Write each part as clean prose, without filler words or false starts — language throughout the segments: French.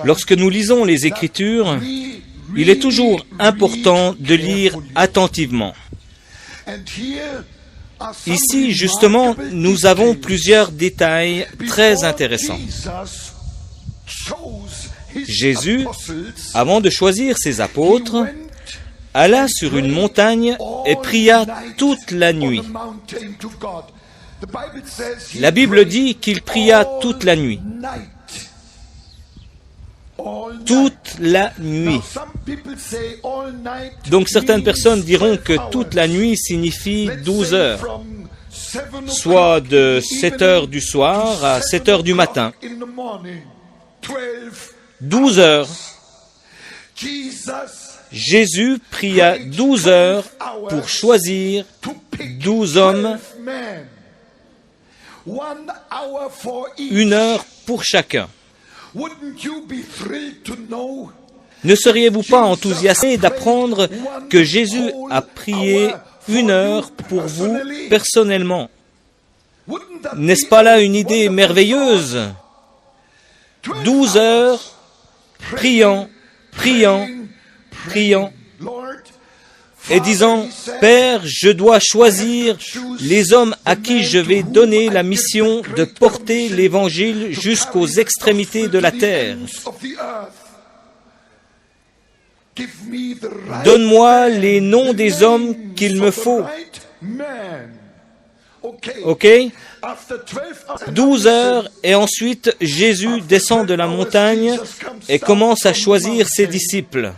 Lorsque nous lisons les Écritures, il est toujours important de lire attentivement. Ici, justement, nous avons plusieurs détails très intéressants. Jésus, avant de choisir ses apôtres, alla sur une montagne et pria toute la nuit. La Bible dit qu'il pria toute la nuit. Toute la nuit. Donc certaines personnes diront que toute la nuit signifie 12 heures, soit de 7 heures du soir à 7 heures du matin. 12 heures. Jésus pria 12 heures pour choisir 12 hommes, 1 heure pour chacun. Ne seriez-vous pas enthousiasmé d'apprendre que Jésus a prié 1 heure pour vous personnellement? N'est-ce pas là une idée merveilleuse? 12 heures, priant, et disant, « Père, je dois choisir les hommes à qui je vais donner la mission de porter l'Évangile jusqu'aux extrémités de la terre. Donne-moi les noms des hommes qu'il me faut. » Ok? 12 heures, et ensuite Jésus descend de la montagne et commence à choisir ses disciples.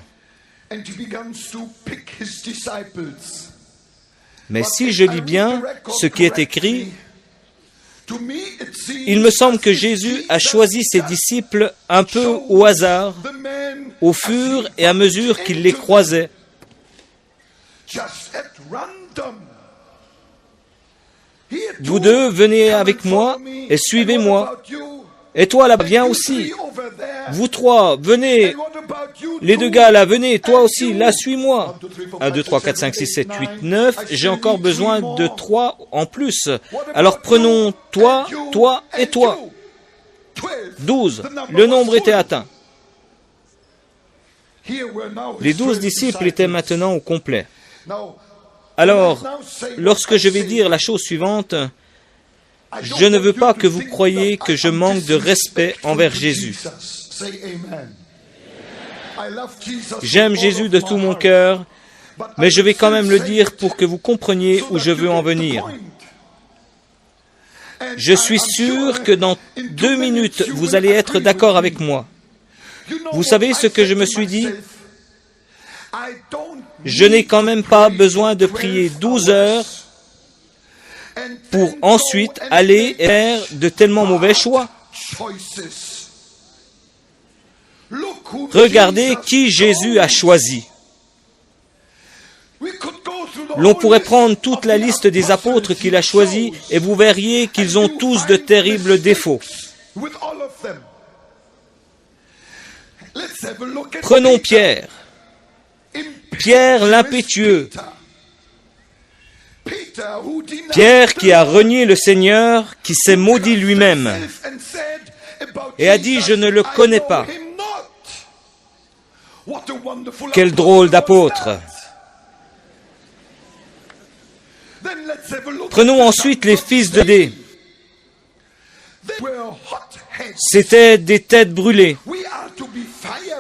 Mais si je lis bien ce qui est écrit, il me semble que Jésus a choisi ses disciples un peu au hasard, au fur et à mesure qu'il les croisait. Vous deux, venez avec moi et suivez-moi. Et toi là, viens aussi. Vous trois, venez. Les deux gars là, venez. Toi aussi, là, suis-moi. 1, 2, 3, 4, 5, 6, 7, 8, 9. J'ai encore besoin de 3 en plus. Alors prenons toi, toi et toi. 12. Le nombre était atteint. Les 12 disciples étaient maintenant au complet. Alors, lorsque je vais dire la chose suivante, je ne veux pas que vous croyiez que je manque de respect envers Jésus. J'aime Jésus de tout mon cœur, mais je vais quand même le dire pour que vous compreniez où je veux en venir. Je suis sûr que dans 2 minutes, vous allez être d'accord avec moi. Vous savez ce que je me suis dit? Je n'ai quand même pas besoin de prier 12 heures pour ensuite aller faire de tellement mauvais choix. Regardez qui Jésus a choisi. L'on pourrait prendre toute la liste des apôtres qu'il a choisis et vous verriez qu'ils ont tous de terribles défauts. Prenons Pierre. Pierre l'impétueux. Pierre qui a renié le Seigneur, qui s'est maudit lui-même et a dit « Je ne le connais pas ». Quel drôle d'apôtre! Prenons ensuite les fils de Zébédée. C'étaient des têtes brûlées.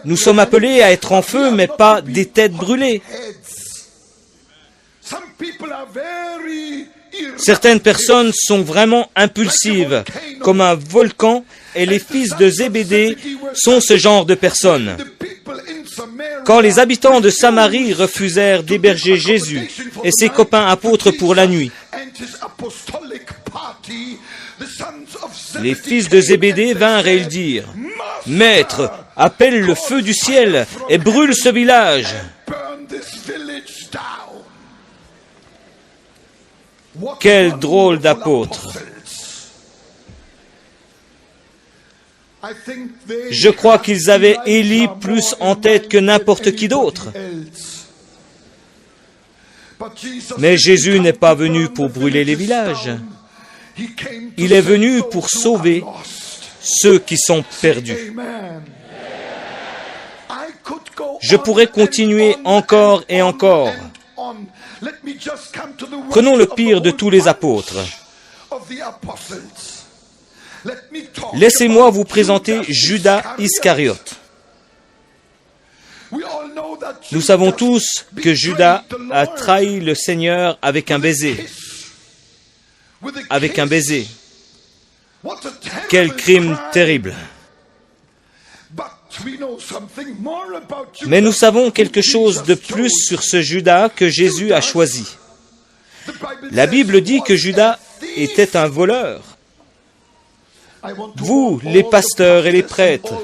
Nous sommes appelés à être en feu, mais pas des têtes brûlées. Certaines personnes sont vraiment impulsives, comme un volcan, et les fils de Zébédée sont ce genre de personnes. Quand les habitants de Samarie refusèrent d'héberger Jésus et ses copains apôtres pour la nuit, les fils de Zébédée vinrent et ils dirent « Maître, appelle le feu du ciel et brûle ce village !» Quel drôle d'apôtre! Je crois qu'ils avaient Élie plus en tête que n'importe qui d'autre. Mais Jésus n'est pas venu pour brûler les villages. Il est venu pour sauver ceux qui sont perdus. Je pourrais continuer encore et encore. Prenons le pire de tous les apôtres. Laissez-moi vous présenter Judas Iscariote. Nous savons tous que Judas a trahi le Seigneur avec un baiser. Avec un baiser. Quel crime terrible! Mais nous savons quelque chose de plus sur ce Judas que Jésus a choisi. La Bible dit que Judas était un voleur. Vous, les pasteurs et les prêtres,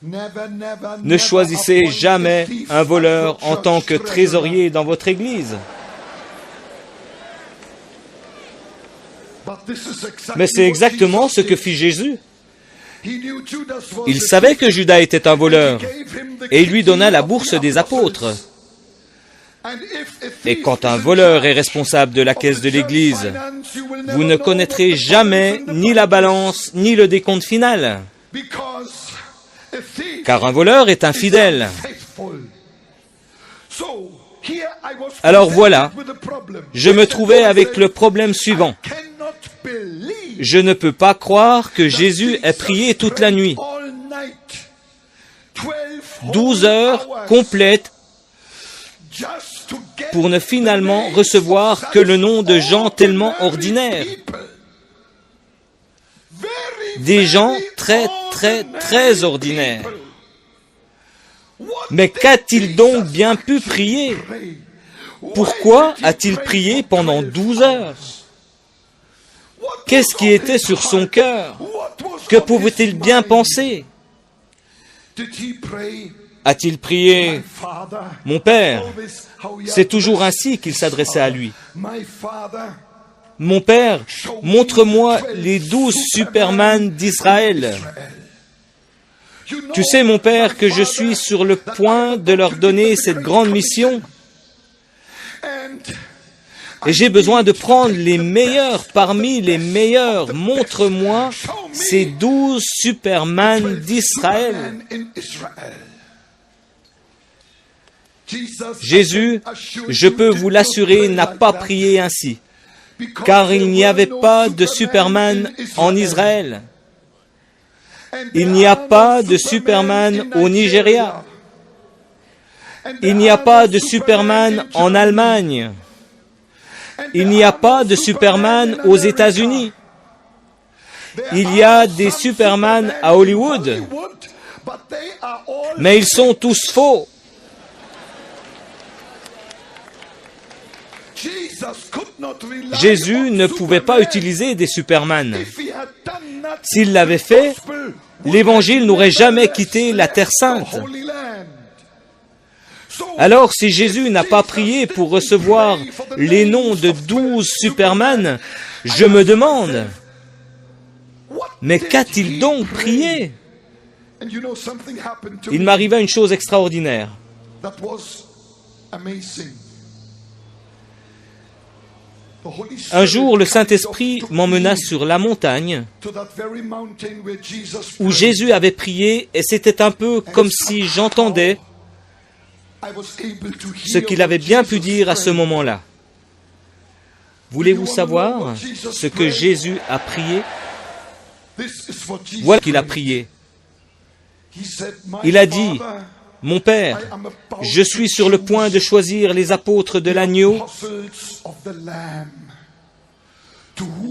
ne choisissez jamais un voleur en tant que trésorier dans votre église. Mais c'est exactement ce que fit Jésus. Il savait que Judas était un voleur et il lui donna la bourse des apôtres. Et quand un voleur est responsable de la caisse de l'Église, vous ne connaîtrez jamais ni la balance ni le décompte final. Car un voleur est infidèle. Alors voilà, je me trouvais avec le problème suivant. Je ne peux pas croire que Jésus ait prié toute la nuit. 12 heures complètes pour ne finalement recevoir que le nom de gens tellement ordinaires. Des gens très ordinaires. Mais qu'a-t-il donc bien pu prier? Pourquoi a-t-il prié pendant 12 heures? Qu'est-ce qui était sur son cœur? Que pouvait-il bien penser? A-t-il prié « Mon Père » C'est toujours ainsi qu'il s'adressait à lui. « Mon Père, montre-moi les 12 Superman d'Israël. Tu sais, mon Père, que je suis sur le point de leur donner cette grande mission. Et j'ai besoin de prendre les meilleurs parmi les meilleurs. Montre-moi ces 12 Superman d'Israël. » Jésus, je peux vous l'assurer, n'a pas prié ainsi, car il n'y avait pas de Superman en Israël. Il n'y a pas de Superman au Nigeria. Il n'y a pas de Superman en Allemagne. Il n'y a pas de Superman aux États-Unis. Il y a des Superman à Hollywood, mais ils sont tous faux. Jésus ne pouvait pas utiliser des Superman. S'il l'avait fait, l'Évangile n'aurait jamais quitté la Terre Sainte. Alors, si Jésus n'a pas prié pour recevoir les noms de 12 Superman, je me demande, mais qu'a-t-il donc prié? Il m'arriva une chose extraordinaire. Un jour, le Saint-Esprit m'emmena sur la montagne où Jésus avait prié, et c'était un peu comme si j'entendais ce qu'il avait bien pu dire à ce moment-là. Voulez-vous savoir ce que Jésus a prié? Voilà qu'il a prié. Il a dit, « Mon Père, je suis sur le point de choisir les apôtres de l'agneau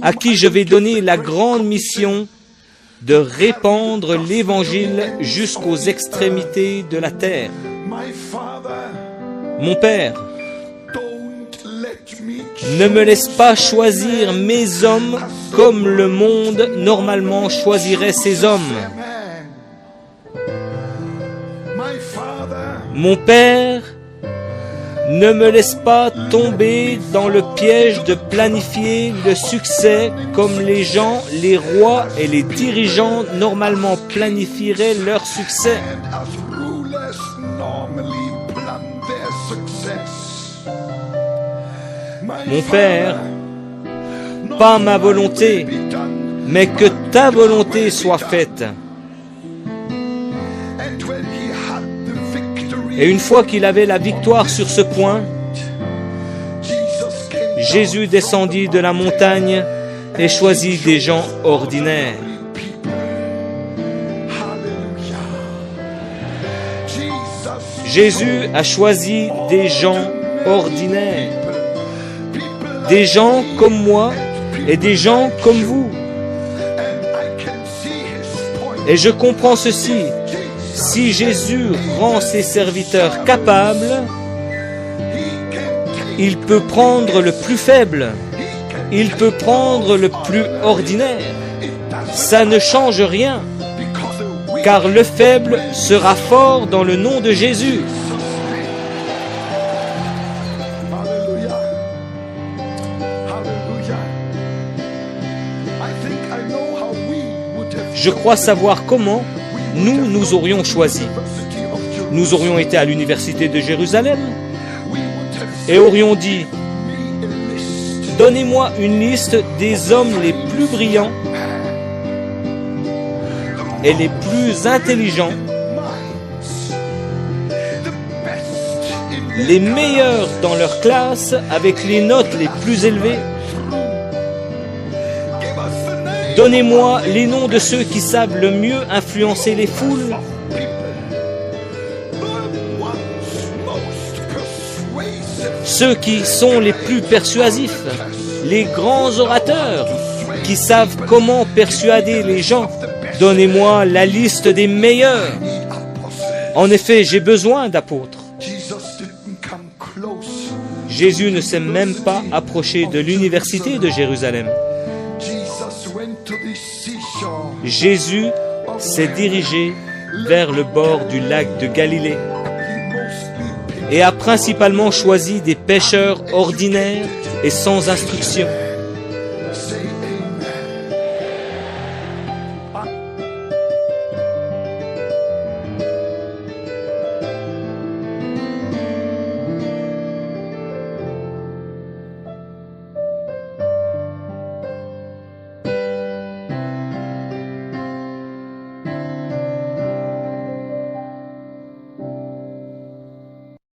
à qui je vais donner la grande mission de répandre l'Évangile jusqu'aux extrémités de la terre. Mon Père, ne me laisse pas choisir mes hommes comme le monde normalement choisirait ses hommes. Mon Père, ne me laisse pas tomber dans le piège de planifier le succès comme les gens, les rois et les dirigeants normalement planifieraient leur succès. Mon Père, pas ma volonté, mais que ta volonté soit faite. Et une fois qu'il avait la victoire sur ce point, Jésus descendit de la montagne et choisit des gens ordinaires. Jésus a choisi des gens ordinaires, des gens comme moi et des gens comme vous. Et je comprends ceci, si Jésus rend ses serviteurs capables, il peut prendre le plus faible, il peut prendre le plus ordinaire. Ça ne change rien, car le faible sera fort dans le nom de Jésus. Je crois savoir comment nous aurions choisi. Nous aurions été à l'université de Jérusalem et aurions dit, donnez-moi une liste des hommes les plus brillants et les plus intelligents, les meilleurs dans leur classe avec les notes les plus élevées. Donnez-moi les noms de ceux qui savent le mieux influencer les foules. Ceux qui sont les plus persuasifs, les grands orateurs qui savent comment persuader les gens. Donnez-moi la liste des meilleurs. En effet, j'ai besoin d'apôtres. Jésus ne s'est même pas approché de l'université de Jérusalem. Jésus s'est dirigé vers le bord du lac de Galilée et a principalement choisi des pêcheurs ordinaires et sans instruction.